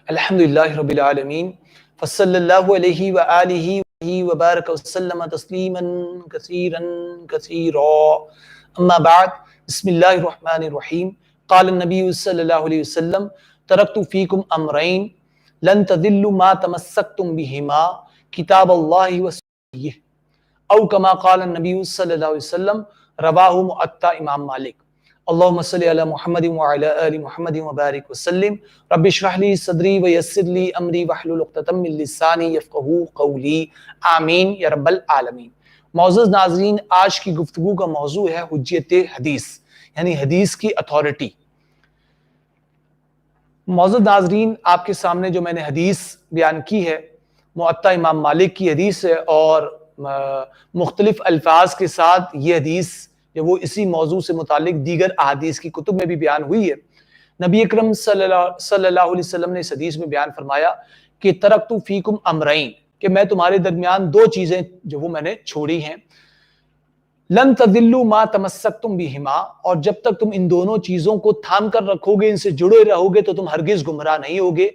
الحمدللہ رب العالمین فصلی اللہ علیہ وآلہ وبارک وسلم تسلیما کثیرا کثیرا اما بعد بسم اللہ الرحمن الرحیم قال النبی صلی اللہ علیہ وسلم ترکت فیکم امرین لن تضلوا ما تمسکتم بہما کتاب اللہ وسنتہ او کما قال النبی صلی اللہ علیہ وسلم رواہ معطا امام مالک اللہم صلی علی محمد وعلی آل محمد وبارک وسلم رب اشرح لی صدری ویسر لی امری واحلل عقدۃ من لسانی یفقہوا قولی آمین یا رب العالمین۔ معزز ناظرین، آج کی گفتگو کا موضوع ہے حجیت حدیث، یعنی حدیث کی اتھارٹی۔ معزز ناظرین، آپ کے سامنے جو میں نے حدیث بیان کی ہے معطا امام مالک کی حدیث ہے، اور مختلف الفاظ کے ساتھ یہ حدیث وہ اسی موضوع سے متعلق دیگر احادیث کی کتب میں بھی بیان ہوئی ہے۔ نبی اکرم صلی اللہ علیہ وسلم نے اس حدیث میں بیان فرمایا کہ ترکت فیکم امرین، کہ میں تمہارے درمیان دو چیزیں جو وہ میں نے چھوڑی ہیں، لن تضلوا ما تمسکتم بہما، اور جب تک تم ان دونوں چیزوں کو تھام کر رکھو گے، ان سے جڑے رہو گے، تو تم ہرگز گمراہ نہیں ہوگے۔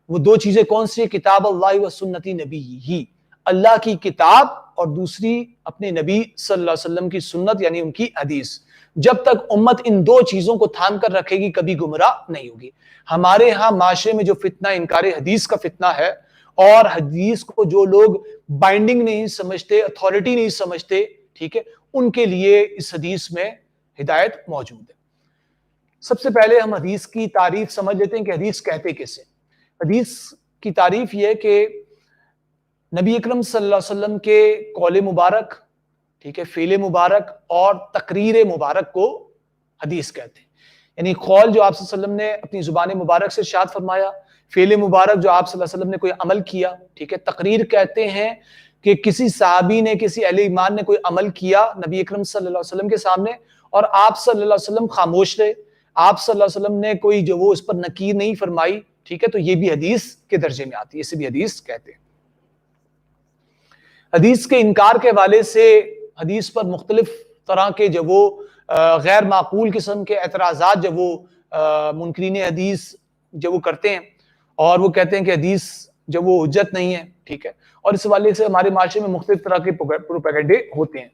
وہ دو چیزیں کون سی؟ کتاب اللہ و سنتی نبی، اللہ کی کتاب اور دوسری اپنے نبی صلی اللہ علیہ وسلم کی سنت، یعنی ان کی حدیث۔ جب تک امت ان دو چیزوں کو تھام کر رکھے گی کبھی گمراہ نہیں ہوگی۔ ہمارے ہاں معاشرے میں جو فتنہ انکار حدیث کا فتنہ ہے، اور حدیث کو جو لوگ بائنڈنگ نہیں سمجھتے، اتھارٹی نہیں سمجھتے، ٹھیک ہے، ان کے لیے اس حدیث میں ہدایت موجود ہے۔ سب سے پہلے ہم حدیث کی تعریف سمجھ لیتے ہیں کہ حدیث کہتے کسے۔ حدیث کی تعریف یہ ہے کہ نبی اکرم صلی اللہ علیہ وسلم کے قول مبارک، ٹھیک ہے، فعل مبارک اور تقریر مبارک کو حدیث کہتے ہیں۔ یعنی قول جو آپ صلی اللہ علیہ وسلم نے اپنی زبان مبارک سے ارشاد فرمایا، فعل مبارک جو آپ صلی اللہ علیہ وسلم نے کوئی عمل کیا، ٹھیک ہے۔ تقریر کہتے ہیں کہ کسی صحابی نے، کسی اہل ایمان نے کوئی عمل کیا نبی اکرم صلی اللہ علیہ وسلم کے سامنے، اور آپ صلی اللہ علیہ وسلم خاموش رہے، آپ صلی اللہ علیہ وسلم نے کوئی جو وہ اس پر نکیر نہیں فرمائی، ٹھیک ہے، تو یہ بھی حدیث کے درجے میں آتی ہے، اسے بھی حدیث کہتے ہیں۔ حدیث کے انکار کے حوالے سے حدیث پر مختلف طرح کے جو وہ غیر معقول قسم کے اعتراضات جو وہ منکرین حدیث جو وہ کرتے ہیں، اور وہ کہتے ہیں کہ حدیث جو وہ حجت نہیں ہے، ٹھیک ہے، اور اس حوالے سے ہمارے معاشرے میں مختلف طرح کے پروپیگنڈے ہوتے ہیں۔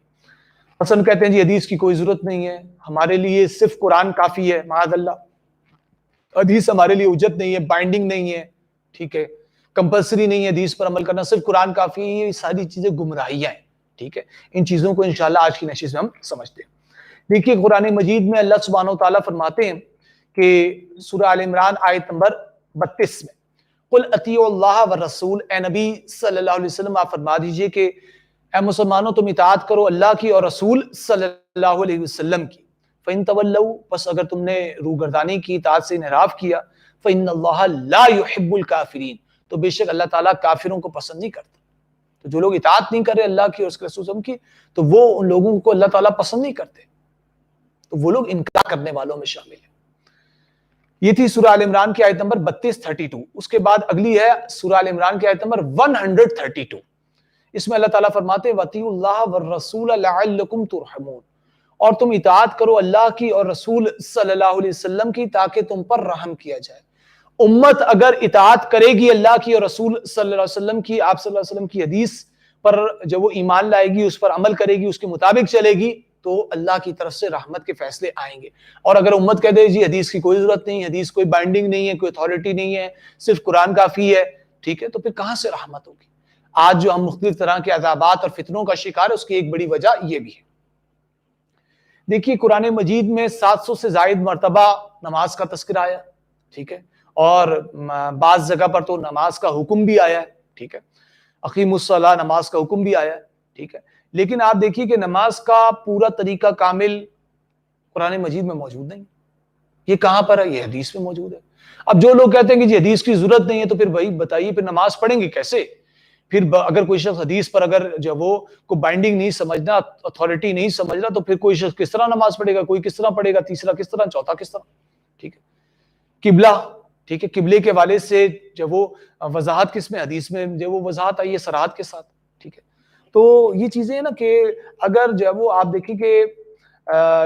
مثلا کہتے ہیں جی حدیث کی کوئی ضرورت نہیں ہے، ہمارے لیے صرف قرآن کافی ہے، معاذ اللہ، حدیث ہمارے لیے حجت نہیں ہے، بائنڈنگ نہیں ہے، ٹھیک ہے، کمپلسری نہیں ہے حدیث پر عمل کرنا، صرف قرآن کافی ہے۔ یہ ساری چیزیں گمراہیاں ہیں، ٹھیک ہے۔ ان چیزوں کو انشاءاللہ آج کی نشست میں ہم سمجھتے ہیں۔ دیکھیے قرآن مجید میں اللہ سبحانہ وتعالیٰ فرماتے ہیں کہ سورہ آل عمران آیت نمبر 32 میں، قل اطیعوا اللہ والرسول، اے نبی صلی اللہ علیہ وسلم آپ فرما دیجئے کہ اے مسلمانوں تم اطاعت کرو اللہ کی اور رسول صلی اللہ علیہ وسلم کی۔ فَإِن تَوَلَّوْا، پس اگر تم نے روگردانی کی، اطاعت سے انحراف کیا، فَإِنَّ اللَّهَ لَا يُحِبُّ الْكَافِرِينَ، تو بے شک اللہ تعالیٰ کافروں کو پسند نہیں کرتا۔ تو جو لوگ اطاعت نہیں کر رہے اللہ کی اور اس کے رسول کی، تو وہ ان لوگوں کو اللہ تعالیٰ پسند نہیں کرتے، تو وہ لوگ انکار کرنے والوں میں شامل ہیں۔ یہ تھی سورہ آل عمران کی آیت نمبر 32۔ اس کے بعد اگلی ہے سورہ آل عمران کی آیت نمبر 132۔ اس میں اللہ تعالیٰ فرماتے ہیں وَأَطِیعُوا اللَّهَ وَالرَّسُولَ لَعَلَّکُمْ تُرْحَمُونَ، اور تم اطاعت کرو اللہ کی اور رسول صلی اللہ علیہ وسلم کی تاکہ تم پر رحم کیا جائے۔ امت اگر اطاعت کرے گی اللہ کی اور رسول صلی اللہ علیہ وسلم کی، آپ صلی اللہ علیہ وسلم کی حدیث پر جب وہ ایمان لائے گی، اس پر عمل کرے گی، اس کے مطابق چلے گی، تو اللہ کی طرف سے رحمت کے فیصلے آئیں گے۔ اور اگر امت کہہ دے جی حدیث کی کوئی ضرورت نہیں، حدیث کوئی بائنڈنگ نہیں ہے، کوئی اتھارٹی نہیں ہے، صرف قرآن کافی ہے، ٹھیک ہے، تو پھر کہاں سے رحمت ہوگی؟ آج جو ہم مختلف طرح کے عذابات اور فتنوں کا شکار ہے، اس کی ایک بڑی وجہ یہ بھی ہے۔ دیکھیے قرآن مجید میں 700 سے زائد مرتبہ نماز کا تذکرہ آیا، ٹھیک ہے، اور بعض جگہ پر تو نماز کا حکم بھی آیا ہے، ٹھیک ہے، اقیموا الصلاۃ، نماز کا حکم بھی آیا ہے، ٹھیک ہے، لیکن آپ دیکھیے کہ نماز کا پورا طریقہ کامل قرآن مجید میں موجود نہیں۔ یہ کہاں پر ہے؟ یہ حدیث میں موجود ہے۔ اب جو لوگ کہتے ہیں کہ جی حدیث کی ضرورت نہیں ہے، تو پھر بھائی بتائیے پھر نماز پڑھیں گے کیسے؟ پھر اگر کوئی شخص حدیث پر اگر جو وہ کو بائنڈنگ نہیں سمجھنا، اتھارٹی نہیں سمجھنا، تو پھر کوئی شخص کس طرح نماز پڑھے گا؟ کوئی کس طرح پڑھے گا؟ تیسرا کس طرح؟ چوتھا کس طرح؟ ٹھیک ہے۔ قبلہ، ٹھیک ہے، قبلے کے حوالے سے جو وہ وضاحت کس میں؟ حدیث میں جو وہ وضاحت آئی ہے صراحت کے ساتھ، ٹھیک ہے۔ تو یہ چیزیں ہیں نا کہ اگر جو وہ آپ دیکھیں کہ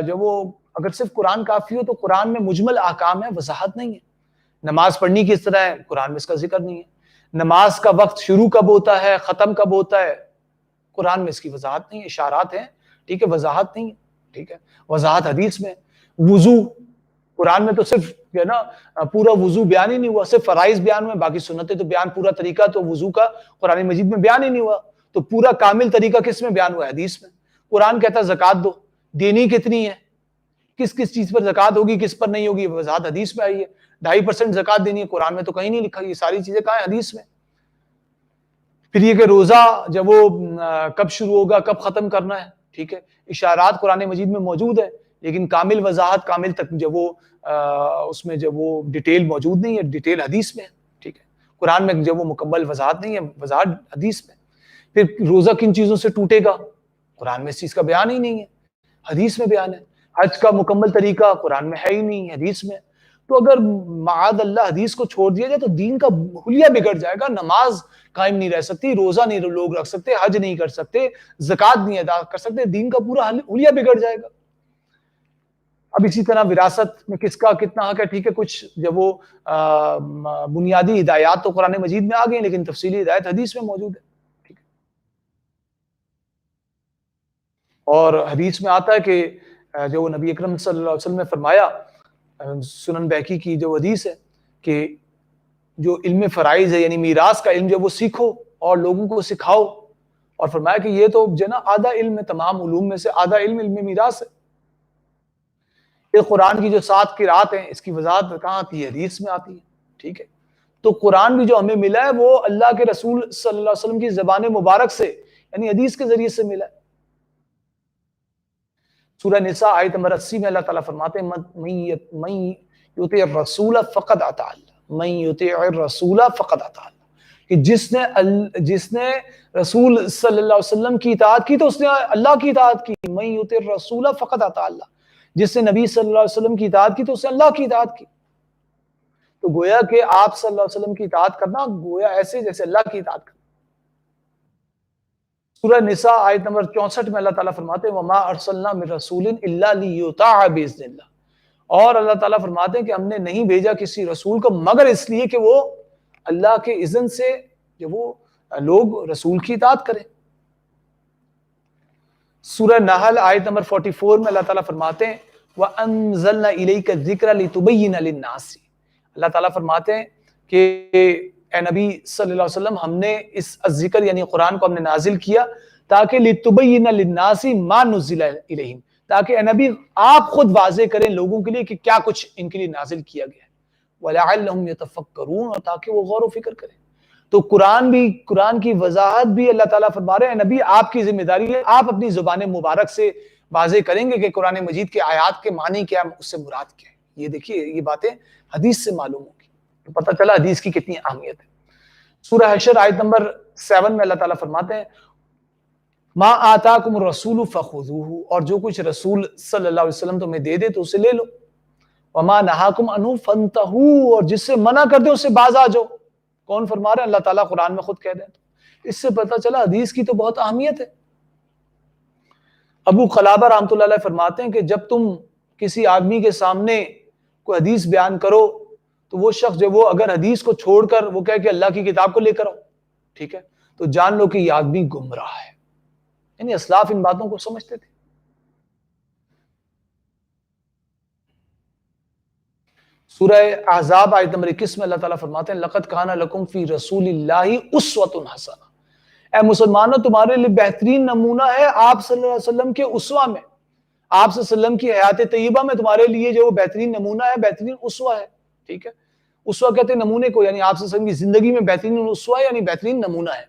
جو وہ اگر صرف قرآن کافی ہو، تو قرآن میں مجمل احکام ہے، وضاحت نہیں ہے، نماز پڑھنی کس طرح ہے، قرآن میں اس کا ذکر نہیں ہے. نماز کا وقت شروع کب ہوتا ہے، ختم کب ہوتا ہے، قرآن میں اس کی وضاحت نہیں ہے. اشارات ہیں ٹھیک ہے، وضاحت نہیں ہے. ٹھیک ہے، وضاحت حدیث میں. وضو، قرآن میں تو صرف جو ہے نا پورا وضو بیان ہی نہیں ہوا، صرف فرائض بیان ہوئے، باقی سنتیں تو بیان، پورا طریقہ تو وضو کا قرآن مجید میں بیان ہی نہیں ہوا. تو پورا کامل طریقہ کس میں بیان ہوا ہے، حدیث میں. قرآن کہتا ہے زکوٰۃ دو، دینی کتنی ہے، کس کس چیز پر زکوٰۃ ہوگی کس پر نہیں ہوگی، وضاحت حدیث میں آئی ہے. 2.5% زکوٰۃ دینی ہے، قرآن میں تو کہیں نہیں لکھا. یہ ساری چیزیں کہاں ہیں، حدیث میں. پھر یہ کہ روزہ جب وہ کب شروع ہوگا کب ختم کرنا ہے، ٹھیک ہے، اشارات قرآن مجید میں موجود ہے، لیکن کامل وضاحت، کامل تک جب وہ اس میں جب وہ ڈیٹیل موجود نہیں ہے، ڈیٹیل حدیث میں ہے. ٹھیک ہے، قرآن میں جب وہ مکمل وضاحت نہیں ہے، وضاحت حدیث میں. پھر روزہ کن چیزوں سے ٹوٹے گا، قرآن میں اس چیز کا بیان ہی نہیں ہے، حدیث میں بیان ہے. حج کا مکمل طریقہ قرآن میں ہے ہی نہیں، حدیث میں. تو اگر معاذ اللہ حدیث کو چھوڑ دیا جائے تو دین کا حلیہ بگڑ جائے گا. نماز قائم نہیں رہ سکتی، روزہ نہیں لوگ رکھ سکتے، حج نہیں کر سکتے، زکوٰۃ نہیں ادا کر سکتے، دین کا پورا حلیہ بگڑ جائے گا. اب اسی طرح وراثت میں کس کا کتنا حق ہے، ٹھیک ہے، کچھ جب وہ بنیادی ہدایات تو قرآن مجید میں آ گئی، لیکن تفصیلی ہدایت حدیث میں موجود ہے. ٹھیک ہے، اور حدیث میں آتا ہے کہ جو نبی اکرم صلی اللہ علیہ وسلم نے فرمایا، سنن بیہقی کی جو حدیث ہے کہ جو علم فرائض ہے یعنی میراث کا علم جو وہ سیکھو اور لوگوں کو سکھاؤ. اور فرمایا کہ یہ تو جو نا آدھا علم ہے، تمام علوم میں سے آدھا علم علم میراث ہے. یہ قرآن کی جو 7 قرات ہیں اس کی وضاحت کہاں آتی ہے، حدیث میں آتی ہے. ٹھیک ہے، تو قرآن بھی جو ہمیں ملا ہے وہ اللہ کے رسول صلی اللہ علیہ وسلم کی زبان مبارک سے یعنی حدیث کے ذریعے سے ملا ہے. سورہ نساء آیت نمبر 80 میں اللہ تعالیٰ فرماتے ہیں من یطیع الرسول فقد اطاع اللہ، من یطیع الرسول فقد اطاع اللہ، کہ جس نے رسول صلی اللہ علیہ وسلم کی اطاعت کی تو اس نے اللہ کی اطاعت کی. من یطیع الرسول فقد اطاع اللہ، جس نے نبی صلی اللہ علیہ وسلم کی اطاعت کی تو اس نے اللہ کی اطاعت کی. تو گویا کہ آپ صلی اللہ علیہ وسلم کی اطاعت کرنا گویا ایسے جیسے اللہ کی اطاعت کرنا. سورہ نساء آیت نمبر 64 میں اللہ تعالیٰ فرماتے ہیں وَمَا أَرْسَلْنَا مِن رَسُولٍ إِلَّا لِيُطَاعَ بِإِذْنِ اللَّهِ، اور اللہ تعالیٰ فرماتے ہیں کہ ہم نے نہیں بھیجا کسی رسول کو مگر اس لیے کہ وہ اللہ کے اذن سے جو وہ لوگ رسول کی اطاعت کریں. سورہ نحل آیت نمبر 44 میں اللہ تعالیٰ فرماتے ہیں وَأَنزَلْنَا إِلَيْكَ الذِّكْرَ لِتُبَيِّنَ لِلنَّاسِ، اللہ تعالیٰ فرماتے ہیں کہ اے نبی صلی اللہ علیہ وسلم ہم نے اس ذکر یعنی قرآن کو ہم نے نازل کیا تاکہ لِتُبَيِّنَ لِلنَّاسِ مَا نُزِّلَ إِلَيْهِمْ، تاکہ اے نبی آپ خود واضح کریں لوگوں کے لیے کہ کیا کچھ ان کے لیے نازل کیا گیا ہے. وَلَعَلَّهُمْ يَتَفَكَّرُونَ، اور تاکہ وہ غور و فکر کریں. تو قرآن کی وضاحت بھی اللہ تعالیٰ فرما رہے ہیں نبی آپ کی ذمہ داری ہے، آپ اپنی زبان مبارک سے واضح کریں گے کہ قرآن مجید کے آیات کے معنی کیا، اس سے مراد کیا ہے. یہ دیکھیے یہ باتیں حدیث سے معلوم ہوگی تو پتہ چلا حدیث کی کتنی اہمیت ہے. سورہ حشر آیت نمبر 7 میں اللہ تعالیٰ فرماتے ہیں ما آتاکم الرسول فخذوہ، اور جو کچھ رسول صلی اللہ علیہ وسلم تمہیں دے دے تو اسے لے لو. وما نہاکم عنہ فانتہوا، اور جس سے منع کر دے اس سے باز آ جاؤ. کون فرما رہے ہیں؟ اللہ تعالیٰ قرآن میں خود کہہ دیں. اس سے پتہ چلا حدیث کی تو بہت اہمیت ہے. ابو قلابہ رحمۃ اللہ علیہ فرماتے ہیں کہ جب تم کسی آدمی کے سامنے کوئی حدیث بیان کرو تو وہ شخص جو وہ اگر حدیث کو چھوڑ کر وہ کہے کہ اللہ کی کتاب کو لے کر آؤ، ٹھیک ہے، تو جان لو کہ یہ آدمی گمراہ ہے. یعنی اسلاف ان باتوں کو سمجھتے تھے. سورہ احزاب آیت نمبر 21 میں اللہ تعالیٰ فرماتے ہیں لَقَدْ كَانَ لَكُمْ فِي رَسُولِ اللَّهِ أُسْوَةٌ حَسَنَةٌ، اے مسلمانوں تمہارے لیے بہترین نمونہ ہے آپ صلی اللہ علیہ وسلم کے اسوہ میں، آپ صلی اللہ علیہ وسلم کی حیات طیبہ میں تمہارے لیے جو بہترین نمونہ ہے، بہترین اسوہ ہے. ٹھیک ہے، اسوہ کہتے ہیں نمونے کو، یعنی آپ صلی اللہ علیہ وسلم کی زندگی میں بہترین اسوہ ہے یعنی بہترین نمونہ ہے.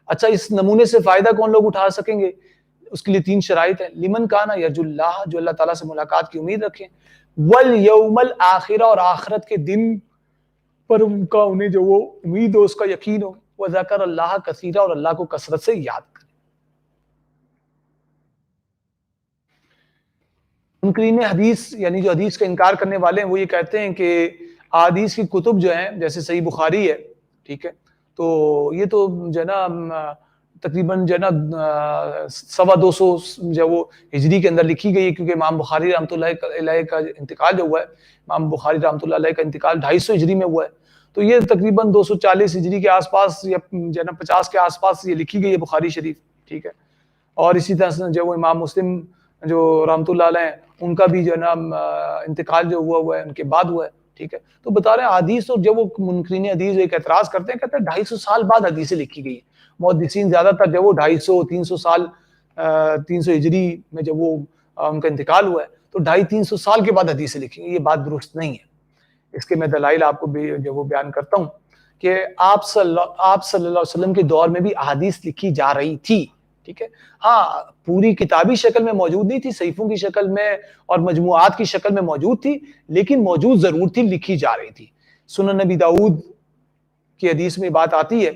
اچھا اس نمونے سے فائدہ کون لوگ اٹھا سکیں گے؟ اس کے لیے 3 شرائط ہیں. لمن کانا یرجو اللہ، جو اللہ تعالیٰ سے ملاقات کی امید رکھیں، والیوم الآخرہ، اور آخرت کے دن پر ان کا انہیں جو وہ امید ہو، اس کا یقین ہو، وذکر اللہ کثیرا، اور اللہ کو کثرت سے یاد کریں. منکرین حدیث یعنی جو حدیث کا انکار کرنے والے ہیں وہ یہ کہتے ہیں کہ احادیث کی کتب جو ہیں جیسے صحیح بخاری ہے، ٹھیک ہے، تو یہ تو جو ہے نا تقریباً جو ہے نا 250 جو وہ ہجری کے اندر لکھی گئی ہے، کیونکہ امام بخاری رحمۃ اللہ علیہ کا انتقال جو ہوا ہے، امام بخاری رحمۃ اللہ علیہ کا انتقال 250 ہجری میں ہوا ہے، تو یہ تقریباً 240 ہجری کے آس پاس یا جو ہے نا 50 کے آس پاس یہ لکھی گئی ہے بخاری شریف، ٹھیک ہے. اور اسی طرح سے جو وہ امام مسلم جو رحمۃ اللہ علیہ ان کا بھی جو ہے نا انتقال جو ہوا ہے ان کے بعد ہوا ہے، ٹھیک ہے. تو بتا رہے ہیں حدیث، اور جب وہ منکرین حدیث ایک اعتراض کرتے ہیں، کہتے ہیں 250 سال بعد حدیثیں لکھی گئی ہیں. محدثین زیادہ تر جب وہ 250-300 سال 300 ہجری میں جب وہ ان کا انتقال ہوا ہے تو 250-300 سال کے بعد حدیثیں لکھی گئی. یہ بات درست نہیں ہے. اس کے میں دلائل آپ کو بھی جو وہ بیان کرتا ہوں کہ آپ صلی اللہ علیہ وسلم کے دور میں بھی احادیث لکھی جا رہی تھی، ٹھیک ہے. ہاں پوری کتابی شکل میں موجود نہیں تھی، صحیفوں کی شکل میں اور مجموعات کی شکل میں موجود تھی، لیکن موجود ضرور تھی، لکھی جا رہی تھی. سنن نبی داؤد کی حدیث میں بات آتی ہے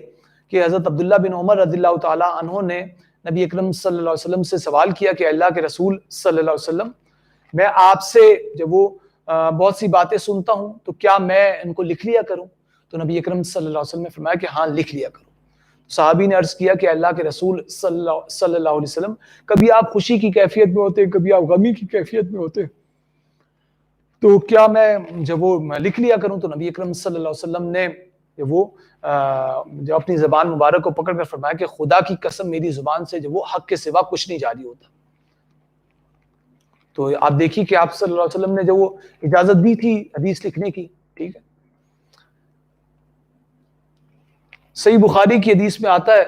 کہ حضرت عبداللہ بن عمر رضی اللہ تعالی عنہ نے نبی اکرم صلی اللہ علیہ وسلم سے سوال کیا کہ اللہ کے رسول صلی اللہ علیہ وسلم، میں آپ سے جب وہ بہت سی باتیں سنتا ہوں تو کیا میں ان کو لکھ لیا کروں؟ تو نبی اکرم صلی اللہ علیہ وسلم نے فرمایا کہ ہاں لکھ لیا کرو. صحابی نے عرض کیا کہ اللہ کے رسول صلی اللہ علیہ وسلم، کبھی آپ خوشی کی کیفیت میں ہوتے، کبھی آپ غمی کی کیفیت میں ہوتے، تو کیا میں جب وہ لکھ لیا کروں؟ تو نبی اکرم صلی اللہ علیہ وسلم نے وہ جو اپنی زبان مبارک کو پکڑ کر فرمایا کہ خدا کی قسم میری زبان سے جو وہ حق کے سوا کچھ نہیں جاری ہوتا. تو آپ دیکھیے کہ آپ صلی اللہ علیہ وسلم نے جو وہ اجازت دی تھی حدیث لکھنے کی، ٹھیک ہے. صحیح بخاری کی حدیث میں آتا ہے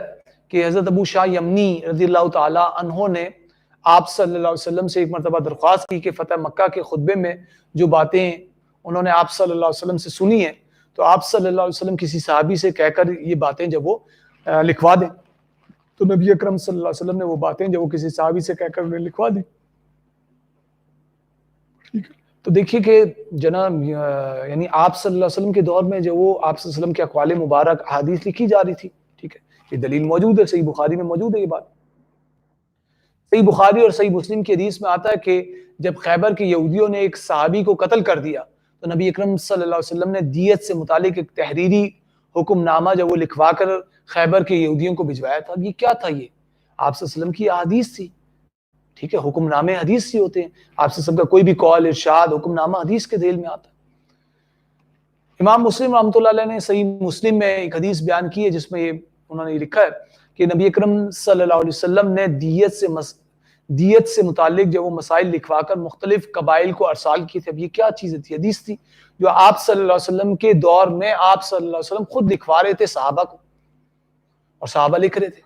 کہ حضرت ابو شاہ یمنی رضی اللہ تعالی عنہ نے آپ صلی اللہ علیہ وسلم سے ایک مرتبہ درخواست کی کہ فتح مکہ کے خطبے میں جو باتیں انہوں نے آپ صلی اللہ علیہ وسلم سے سنی ہیں تو آپ صلی اللہ علیہ وسلم کسی صحابی سے کہہ کر یہ باتیں جب وہ لکھوا دیں. تو نبی اکرم صلی اللہ علیہ وسلم نے وہ باتیں جو وہ کسی صحابی سے کہہ کر انہیں لکھوا دی. تو دیکھیے کہ جناب یعنی آپ صلی اللہ علیہ وسلم کے دور میں جو وہ آپ صلی اللہ علیہ وسلم کے اقوال مبارک احادیث لکھی جا رہی تھی، ٹھیک ہے. یہ دلیل موجود ہے، صحیح بخاری میں موجود ہے یہ بات. صحیح بخاری اور صحیح مسلم کی حدیث میں آتا ہے کہ جب خیبر کے یہودیوں نے ایک صحابی کو قتل کر دیا تو نبی اکرم صلی اللہ علیہ وسلم نے دیت سے متعلق ایک تحریری حکم نامہ جو وہ لکھوا کر خیبر کے یہودیوں کو بھجوایا تھا. یہ کیا تھا؟ یہ آپ صلی اللہ علیہ وسلم کی احادیث تھی، ٹھیک ہے. حکم نامے حدیث سے ہوتے ہیں. آپ سے سب کا کوئی بھی قول، ارشاد، حکم نامہ حدیث کے ذیل میں آتا ہے. امام مسلم رحمۃ اللہ علیہ نے صحیح مسلم میں ایک حدیث بیان کی ہے جس میں انہوں نے یہ لکھا ہے کہ نبی اکرم صلی اللہ علیہ وسلم نے دیت سے متعلق جو وہ مسائل لکھوا کر مختلف قبائل کو ارسال کی تھے. اب یہ کیا چیز تھی؟ حدیث تھی جو آپ صلی اللہ علیہ وسلم کے دور میں آپ صلی اللہ علیہ وسلم خود لکھوا رہے تھے صحابہ کو، اور صحابہ لکھ رہے تھے.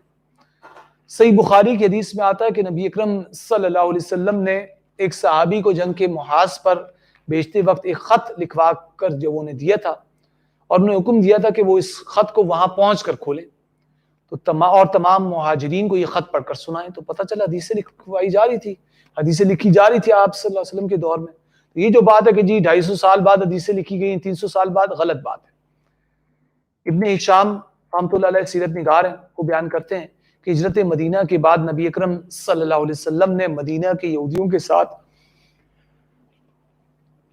صحیح بخاری کی حدیث میں آتا ہے کہ نبی اکرم صلی اللہ علیہ وسلم نے ایک صحابی کو جنگ کے محاذ پر بیچتے وقت ایک خط لکھوا کر جو انہیں دیا تھا، اور انہیں حکم دیا تھا کہ وہ اس خط کو وہاں پہنچ کر کھولیں تو تمام مہاجرین کو یہ خط پڑھ کر سنائیں. تو پتہ چلا حدیثیں لکھوائی جا رہی تھی، حدیثیں لکھی جا رہی تھی آپ صلی اللہ علیہ وسلم کے دور میں. تو یہ جو بات ہے کہ جی 250 سال بعد حدیثیں لکھی گئی، 300 سال بعد، غلط بات ہے. ابن ہشام رحمۃ اللہ علیہ سیرت نگار ہیں کو بیان کرتے ہیں کہ ہجرت مدینہ کے بعد نبی اکرم صلی اللہ علیہ وسلم نے مدینہ کے یہودیوں کے ساتھ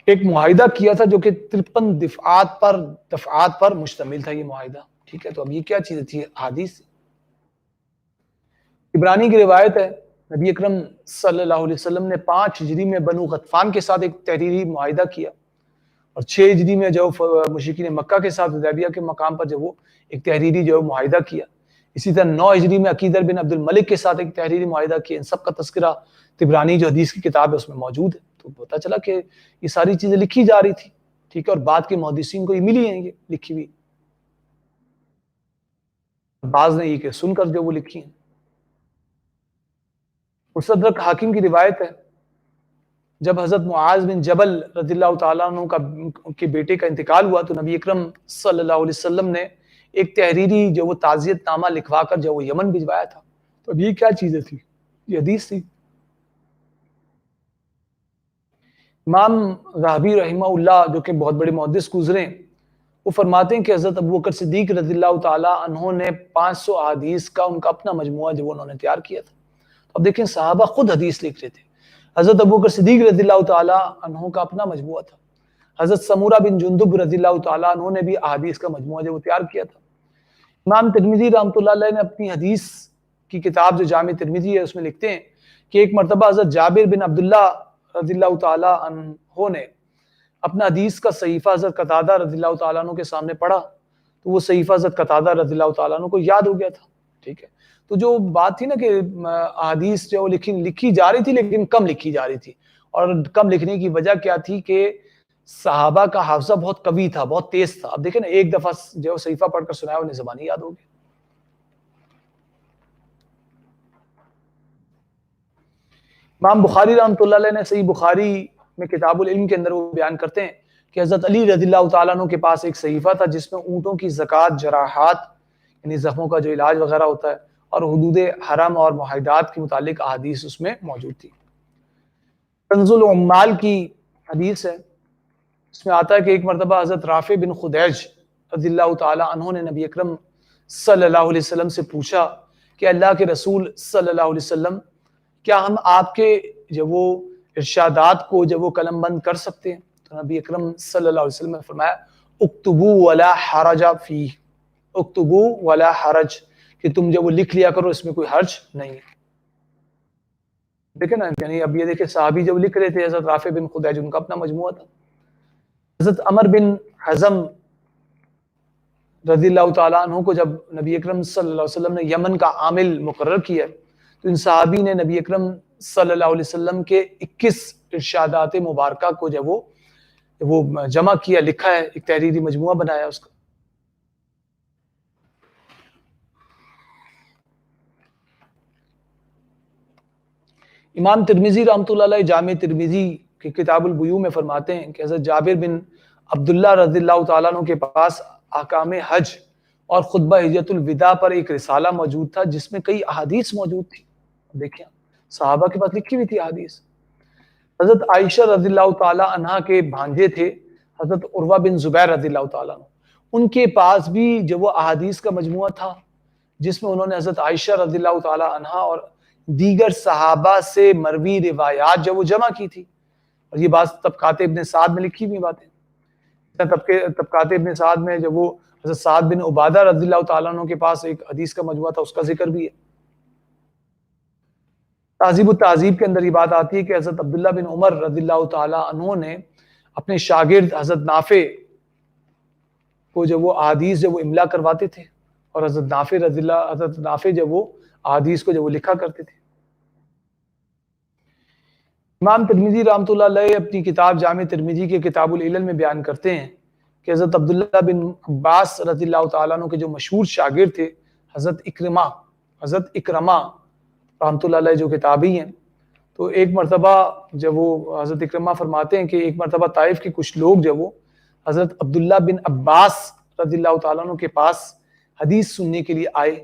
ایک معاہدہ کیا تھا جو کہ 53 دفعات پر مشتمل تھا یہ معاہدہ، ٹھیک ہے. تو اب یہ کیا چیز تھی؟ حدیث. عبرانی کی روایت ہے نبی اکرم صلی اللہ علیہ وسلم نے 5 ہجری میں بنو غطفان کے ساتھ ایک تحریری معاہدہ کیا، اور 6 ہجری میں جو مشرکین مکہ کے ساتھ حدیبیہ کے مقام پر جو وہ ایک تحریری جو معاہدہ کیا. اسی طرح 9 ہجری میں عقیدر بن عبد الملک کے ساتھ ایک تحریری معاہدہ کیا. ان سب کا تذکرہ طبرانی جو حدیث کی کتاب ہے اس میں موجود ہے. تو پتہ چلا کہ یہ ساری چیزیں لکھی جا رہی تھی، ٹھیک ہے. اور بعد کے محدثین کو یہ ملی ہیں یہ لکھی ہوئی، بعض نے یہ کہ سن کر جو وہ لکھی ہیں. مستدرک حاکم کی روایت ہے جب حضرت معاذ بن جبل رضی اللہ تعالیٰ عنہ کے بیٹے کا انتقال ہوا تو نبی اکرم صلی اللہ علیہ وسلم نے ایک تحریری جو وہ تعزیت نامہ لکھوا کر جو وہ یمن بھجوایا تھا. تو اب یہ کیا چیزیں تھی؟ یہ حدیث تھی. امام ذہبی رحمہ اللہ جو کہ بہت بڑے محدث گزرے وہ فرماتے ہیں کہ حضرت ابوبکر صدیق رضی اللہ تعالیٰ عنہ نے 500 احادیث کا ان کا اپنا مجموعہ جو انہوں نے تیار کیا تھا. اب دیکھیں صحابہ خود حدیث لکھ رہے تھے. حضرت ابوبکر صدیق رضی اللہ تعالیٰ عنہ کا اپنا مجموعہ تھا. حضرت سمورہ بن جندب رضی اللہ تعالیٰ عنہ نے بھی احادیث کا مجموعہ جو وہ تیار کیا تھا. امام ترمذی رحمۃ اللہ علیہ نے اپنی حدیث کی کتاب جو جامع ترمذی ہے اس میں لکھتے ہیں کہ ایک مرتبہ حضرت جابر بن عبداللہ رضی اللہ تعالیٰ عنہ نے اپنا حدیث کا صحیفہ حضرت قتادہ رضی اللہ تعالیٰ عنہ کے سامنے پڑھا تو وہ صحیفہ حضرت قتادہ رضی اللہ تعالیٰ عنہ کو یاد ہو گیا تھا. ٹھیک ہے, تو جو بات تھی نا کہ احادیث جو لکھی جا رہی تھی لیکن کم لکھی جا رہی تھی, اور کم لکھنے کی وجہ کیا تھی کہ صحابہ کا حافظہ بہت قوی تھا, بہت تیز تھا. اب دیکھیں نا, ایک دفعہ جو صحیفہ پڑھ کر سنایا انہیں زبانی یاد ہو گئی. امام بخاری رحمۃ اللہ علیہ نے صحیح بخاری میں کتاب العلم کے اندر وہ بیان کرتے ہیں کہ حضرت علی رضی اللہ تعالیٰ عنہ کے پاس ایک صحیفہ تھا جس میں اونٹوں کی زکوٰۃ, جراحات یعنی زخموں کا جو علاج وغیرہ ہوتا ہے, اور حدود حرم اور معاہدات کے متعلق احادیث اس میں موجود تھی. کنز العمال کی حدیث ہے, اس میں آتا ہے کہ ایک مرتبہ حضرت رافع بن خدیج رضی اللہ تعالیٰ عنہ نے نبی اکرم صلی اللہ علیہ وسلم سے پوچھا کہ اللہ کے رسول صلی اللہ علیہ وسلم, کیا ہم آپ کے جو وہ ارشادات کو جب وہ قلم بند کر سکتے ہیں؟ تو نبی اکرم صلی اللہ علیہ وسلم نے فرمایا اکتبوا ولا حرج فیہ, اکتبوا ولا حرج, کہ تم جب وہ لکھ لیا کرو اس میں کوئی حرج نہیں ہے. دیکھیں نا, یعنی اب یہ دیکھیں صحابی جب لکھ رہے تھے حضرت رافع بن خدیج, ان کا اپنا مجموعہ تھا. حضرت عمر بن حزم رضی اللہ تعالیٰ عنہ کو جب نبی اکرم صلی اللہ علیہ وسلم نے یمن کا عامل مقرر کیا تو ان صحابی نے نبی اکرم صلی اللہ علیہ وسلم کے 21 ارشادات مبارکہ کو جب وہ جمع کیا, لکھا ہے, ایک تحریری مجموعہ بنایا اس کا. امام ترمذی رحمۃ اللہ علیہ جامع ترمذی کی کتاب البیوع میں فرماتے ہیں کہ حضرت جابر بن عبداللہ رضی اللہ تعالیٰ عنہ کے پاس احکام حج اور خطبہ حجۃ الوداع پر ایک رسالہ موجود تھا جس میں کئی احادیث موجود تھی. دیکھیں صحابہ کے پاس لکھی ہوئی تھی احادیث. حضرت عائشہ رضی اللہ تعالیٰ عنہ کے بھانجے تھے حضرت عروہ بن زبیر رضی اللہ تعالیٰ عنہ, ان کے پاس بھی جب وہ احادیث کا مجموعہ تھا جس میں انہوں نے حضرت عائشہ رضی اللہ تعالیٰ عنہ اور دیگر صحابہ سے مروی روایات جب وہ جمع کی تھی. اور یہ بات طبقات ابن سعد میں لکھی ہوئی باتیں. طبقات ابن سعد میں جب وہ حضرت سعد بن عبادہ رضی اللہ تعالیٰ عنہ کے پاس ایک حدیث کا مجموعہ تھا, اس کا ذکر بھی ہے. تہذیب التہذیب کے اندر یہ بات آتی ہے کہ حضرت عبداللہ بن عمر رضی اللہ تعالیٰ عنہ نے اپنے شاگرد حضرت نافع کو جب وہ احادیث جب وہ املا کرواتے تھے, اور حضرت نافع جب وہ احادیث کو جب وہ لکھا کرتے تھے. امام ترمذی رحمۃ اللہ علیہ اپنی کتاب جامع ترمذی کے کتاب العلل میں بیان کرتے ہیں کہ حضرت عبداللہ بن عباس رضی اللہ تعالیٰ عنہ کے جو مشہور شاگرد تھے حضرت اکرمہ رحمۃ اللہ علیہ جو کتابی ہیں, تو ایک مرتبہ جب وہ حضرت اکرمہ فرماتے ہیں کہ ایک مرتبہ طائف کے کچھ لوگ جب وہ حضرت عبداللہ بن عباس رضی اللہ تعالیٰ عنہ کے پاس حدیث سننے کے لیے آئے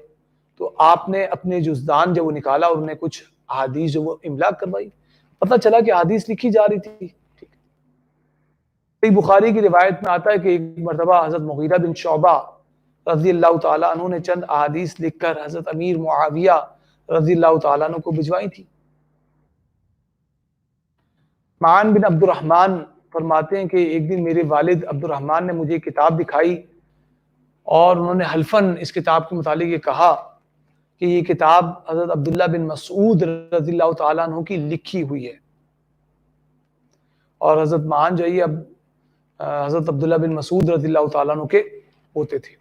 تو آپ نے اپنے جزدان جب وہ نکالا اور انہیں کچھ احادیث جو وہ املا کروائی. پتہ چلا کہ احادیث لکھی جا رہی تھی. بخاری کی روایت میں آتا ہے کہ ایک مرتبہ حضرت مغیرہ بن شعبہ رضی اللہ تعالیٰ عنہ نے چند احادیث لکھ کر حضرت امیر معاویہ رضی اللہ تعالیٰ عنہ کو بھجوائی تھی. معان بن عبد الرحمن فرماتے ہیں کہ ایک دن میرے والد عبد الرحمن نے مجھے کتاب دکھائی اور انہوں نے حلفاً اس کتاب کے متعلق یہ کہا کہ یہ کتاب حضرت عبداللہ بن مسعود رضی اللہ تعالیٰ عنہ کی لکھی ہوئی ہے. اور حضرت معان جو ہے اب حضرت عبداللہ بن مسعود رضی اللہ تعالیٰ عنہ کے ہوتے تھے.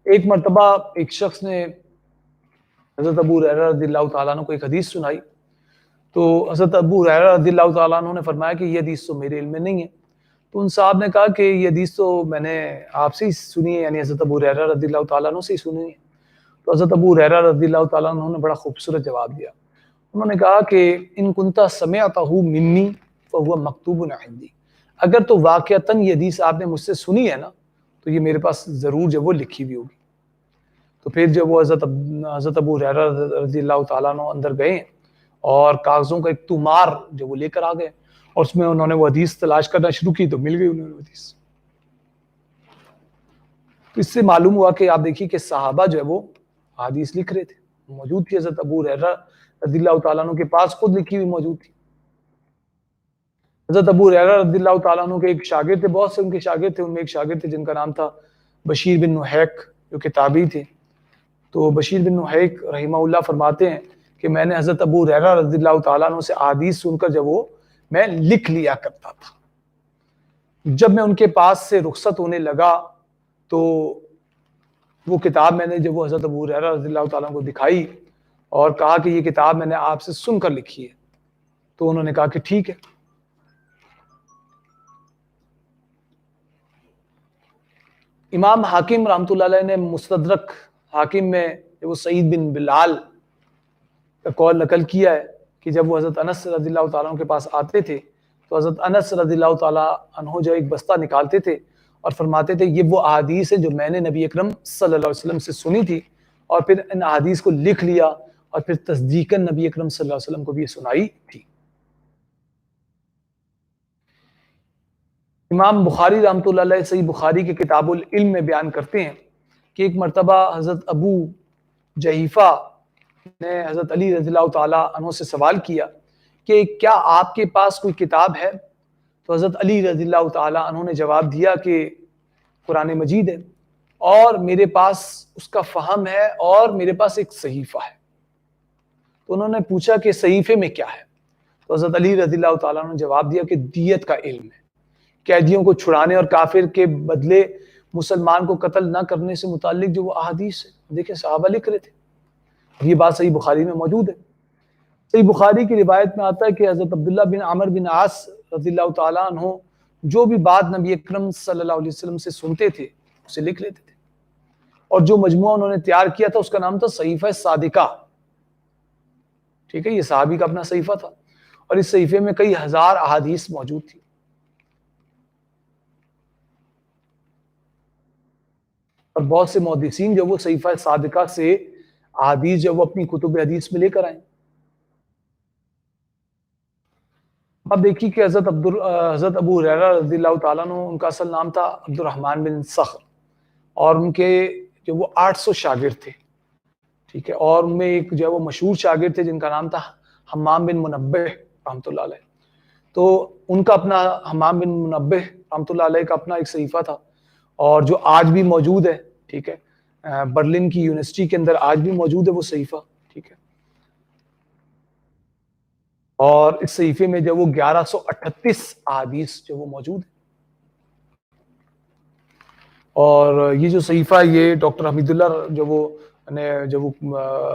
ایک مرتبہ ایک شخص نے حضرت ابو ہریرہ رضی اللہ تعالیٰ عنہ کو ایک حدیث سنائی تو حضرت ابو ہریرہ رضی اللہ تعالیٰ عنہ نے فرمایا کہ یہ حدیث تو میرے علم میں نہیں ہے. تو ان صاحب نے کہا کہ یہ حدیث تو میں نے آپ سے ہی سنی ہے, یعنی حضرت ابو ہریرہ رضی اللہ تعالیٰ عنہ سے ہی سنی ہے. تو حضرت ابو ہریرہ رضی اللہ تعالیٰ عنہ نے بڑا خوبصورت جواب دیا. انہوں نے کہا کہ ان کنت سمعتہ منی فہو مکتوب عندی, اگر تو واقعتاً یہ حدیث آپ نے مجھ سے سنی ہے نا تو یہ میرے پاس ضرور جب وہ لکھی ہوئی ہوگی. تو پھر جب وہ حضرت ابو ہریرہ رضی اللہ تعالیٰ عنہ اندر گئے اور کاغذوں کا ایک تومار جب وہ لے کر آ گئے اور اس میں انہوں نے وہ حدیث تلاش کرنا شروع کی تو مل گئی انہوں نے حدیث. تو اس سے معلوم ہوا کہ آپ دیکھیے کہ صحابہ جو ہے وہ حدیث لکھ رہے تھے, موجود تھی. حضرت ابو ہریرہ رضی اللہ تعالیٰ عنہ کے پاس خود لکھی ہوئی موجود تھی. حضرت ابو ہریرہ رضی اللہ تعالیٰ عنہ کے ایک شاگرد تھے، بہت سے ان کے شاگرد تھے، ان میں ایک شاگرد تھے جن کا نام تھا بشیر بن نحیک، جو کہ تابعی تھے. تو بشیر بن نحیک رحمہ اللہ فرماتے ہیں کہ میں نے حضرت ابو ہریرہ رضی اللہ تعالیٰ عنہ سے احادیث سن کر جب وہ میں لکھ لیا کرتا تھا. جب میں ان کے پاس سے رخصت ہونے لگا تو وہ کتاب میں نے جب وہ حضرت ابو ہریرہ رضی اللہ تعالیٰ عنہ کو دکھائی اور کہا کہ یہ کتاب میں نے آپ سے سن کر لکھی ہے، تو انہوں نے کہا کہ ٹھیک ہے. امام حاکم رحمۃ اللہ علیہ نے مستدرک حاکم میں وہ سعید بن بلال کا قول نقل کیا ہے کہ جب وہ حضرت انس رضی اللہ تعالیٰ عنہ کے پاس آتے تھے تو حضرت انس رضی اللہ تعالیٰ عنہ جو ایک بستہ نکالتے تھے اور فرماتے تھے یہ وہ احادیث ہیں جو میں نے نبی اکرم صلی اللہ علیہ وسلم سے سنی تھی، اور پھر ان احادیث کو لکھ لیا اور پھر تصدیقاً نبی اکرم صلی اللہ علیہ وسلم کو بھی یہ سنائی تھی. امام بخاری رحمۃ اللہ علیہ صحیح بخاری کے کتاب العلم میں بیان کرتے ہیں کہ ایک مرتبہ حضرت ابو جحیفہ نے حضرت علی رضی اللہ تعالیٰ عنہ سے سوال کیا کہ کیا آپ کے پاس کوئی کتاب ہے؟ تو حضرت علی رضی اللہ تعالیٰ عنہ نے جواب دیا کہ قرآن مجید ہے، اور میرے پاس اس کا فہم ہے، اور میرے پاس ایک صحیفہ ہے. تو انہوں نے پوچھا کہ صحیفے میں کیا ہے؟ تو حضرت علی رضی اللہ تعالیٰ عنہ نے جواب دیا کہ دیت کا علم ہے، قیدیوں کو چھڑانے اور کافر کے بدلے مسلمان کو قتل نہ کرنے سے متعلق جو وہ احادیث ہے. دیکھیں صحابہ لکھ رہے تھے، یہ بات صحیح بخاری میں موجود ہے. صحیح بخاری کی روایت میں آتا ہے کہ حضرت عبداللہ بن عمر بن عاص رضی اللہ تعالیٰ عنہ جو بھی بات نبی اکرم صلی اللہ علیہ وسلم سے سنتے تھے اسے لکھ لیتے تھے، اور جو مجموعہ انہوں نے تیار کیا تھا اس کا نام تھا صحیفہ صادقہ. ٹھیک ہے، یہ صحابی کا اپنا صحیفہ تھا، اور اس صحیفے میں کئی ہزار احادیث موجود تھی. اور بہت سے محدثین جو وہ صحیفہ صادقہ سے احادیث جو وہ اپنی کتب حدیث میں لے کر آئے. اب دیکھیے کہ حضرت ابو ہریرہ رضی اللہ تعالیٰ عنہ ان کا اصل نام تھا عبد الرحمن بن صخر، اور ان کے جو وہ 800 شاگرد تھے. ٹھیک ہے، اور ان میں ایک جو ہے وہ مشہور شاگرد تھے جن کا نام تھا حمام بن منبہ رحمۃ اللہ علیہ. تو ان کا اپنا حمام بن منبہ رحمۃ اللہ علیہ کا اپنا ایک صحیفہ تھا، اور جو آج بھی موجود ہے. ٹھیک ہے، برلن کی یونیورسٹی کے اندر آج بھی موجود ہے وہ صحیفہ. ٹھیک ہے، اور اس صحیفے میں جو وہ 1138 احادیث جو وہ موجود ہے. اور یہ جو صحیفہ یہ ڈاکٹر حمید اللہ جو وہ نے جو وہ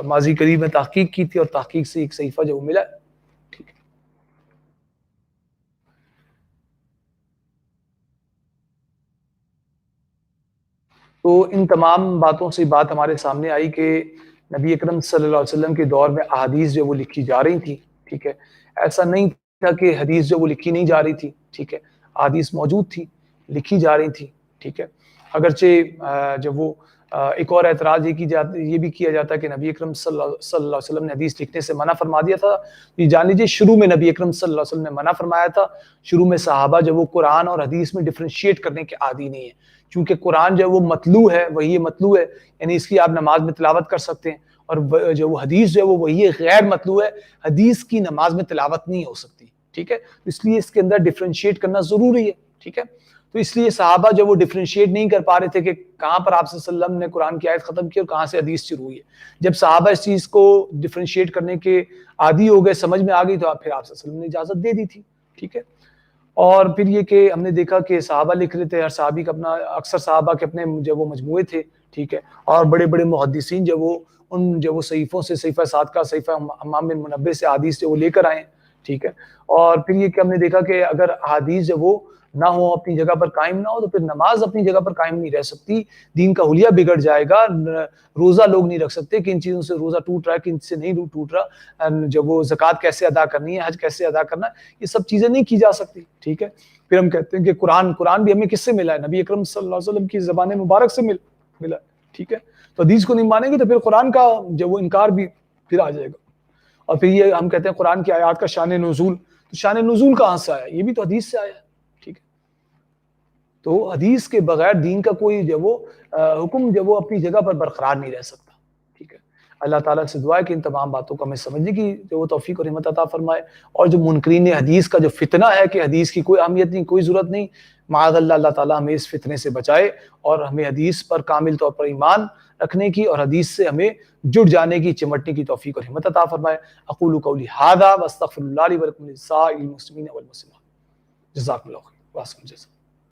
ماضی قریب میں تحقیق کی تھی، اور تحقیق سے ایک صحیفہ جو وہ ملا. ٹھیک ہے، تو ان تمام باتوں سے بات ہمارے سامنے آئی کہ نبی اکرم صلی اللہ علیہ وسلم کے دور میں احادیث جو وہ لکھی جا رہی تھی. ٹھیک ہے، ایسا نہیں تھا کہ حدیث جو وہ لکھی نہیں جا رہی تھی. ٹھیک ہے، احادیث موجود تھی، لکھی جا رہی تھی. ٹھیک ہے، اگرچہ جب وہ ایک اور اعتراض یہ بھی کیا جاتا ہے کہ نبی اکرم صلی اللہ علیہ وسلم نے حدیث لکھنے سے منع فرما دیا تھا. یہ جان لیجیے شروع میں نبی اکرم صلی اللہ علیہ وسلم نے منع فرمایا تھا. شروع میں صحابہ جب وہ قرآن اور حدیث میں ڈفرینشیٹ کرنے کے عادی نہیں ہے، چونکہ قرآن جو وہ مطلوع ہے وہی مطلوع ہے، یعنی اس کی آپ نماز میں تلاوت کر سکتے ہیں، اور جو وہ حدیث جو ہے وہ وہی غیر مطلوع ہے، حدیث کی نماز میں تلاوت نہیں ہو سکتی. ٹھیک ہے، اس لیے اس کے اندر ڈفرینشیٹ کرنا ضروری ہے. ٹھیک ہے، تو اس لیے صحابہ جو وہ ڈفرینشیٹ نہیں کر پا رہے تھے کہ کہاں پر آپ صلی اللہ علیہ وسلم نے قرآن کی آیت ختم کی اور کہاں سے حدیث شروع ہوئی ہے. جب صحابہ اس چیز کو ڈفرینشیٹ کرنے کے عادی ہو گئے، سمجھ میں آ گئی، تو پھر آپ صلی اللہ علیہ وسلم نے اجازت دے دی تھی. ٹھیک ہے، اور پھر یہ کہ ہم نے دیکھا کہ صحابہ لکھ رہے تھے، ہر صحابی کا اپنا، اکثر صحابہ کے اپنے جو وہ مجموعے تھے. ٹھیک ہے، اور بڑے بڑے محدثین جو وہ ان جو وہ صحیفوں سے صحیفہ صادقہ، صحیفہ حمام بن منبہ سے حدیث جو وہ لے کر آئے. ٹھیک ہے، اور پھر یہ کہ ہم نے دیکھا کہ اگر حدیث جو وہ نہ ہو، اپنی جگہ پر قائم نہ ہو، تو پھر نماز اپنی جگہ پر قائم نہیں رہ سکتی، دین کا حلیہ بگڑ جائے گا. روزہ لوگ نہیں رکھ سکتے کہ ان چیزوں سے روزہ ٹوٹ رہا ہے، کہ ان سے نہیں ٹوٹ رہا. جب وہ زکوٰۃ کیسے ادا کرنی ہے، حج کیسے ادا کرنا ہے، یہ سب چیزیں نہیں کی جا سکتی. ٹھیک ہے، پھر ہم کہتے ہیں کہ قرآن بھی ہمیں کس سے ملا ہے؟ نبی اکرم صلی اللہ علیہ وسلم کی زبان مبارک سے ملا. ٹھیک ہے، تو حدیث کو نہیں مانیں گے تو پھر قرآن کا جو وہ انکار بھی پھر آ جائے گا. اور پھر یہ ہم کہتے ہیں قرآن کی آیات کا شان نزول، تو شان نزول کہاں سے آیا؟ یہ بھی تو حدیث سے آیا ہے. ٹھیک ہے، تو حدیث کے بغیر دین کا کوئی جو وہ حکم جو وہ اپنی جگہ پر برقرار نہیں رہ سکتا. ٹھیک ہے، اللہ تعالیٰ سے دعا ہے کہ ان تمام باتوں کو ہمیں سمجھنے کی جو وہ توفیق اور ہمت عطا فرمائے، اور جو منکرین حدیث کا جو فتنہ ہے کہ حدیث کی کوئی اہمیت نہیں، کوئی ضرورت نہیں، معاذ اللہ، اللہ تعالیٰ ہمیں اس فتنے سے بچائے اور ہمیں حدیث پر کامل طور پر ایمان رکھنے کی اور حدیث سے ہمیں جڑ جانے کی، چمٹنے کی توفیق اور ہمت عطا فرمائے۔ اقول قولی ھذا واستغفر اللہ لی ولکم ولسائر المسلمین والمسلمات۔ جزاکم اللہ خیر۔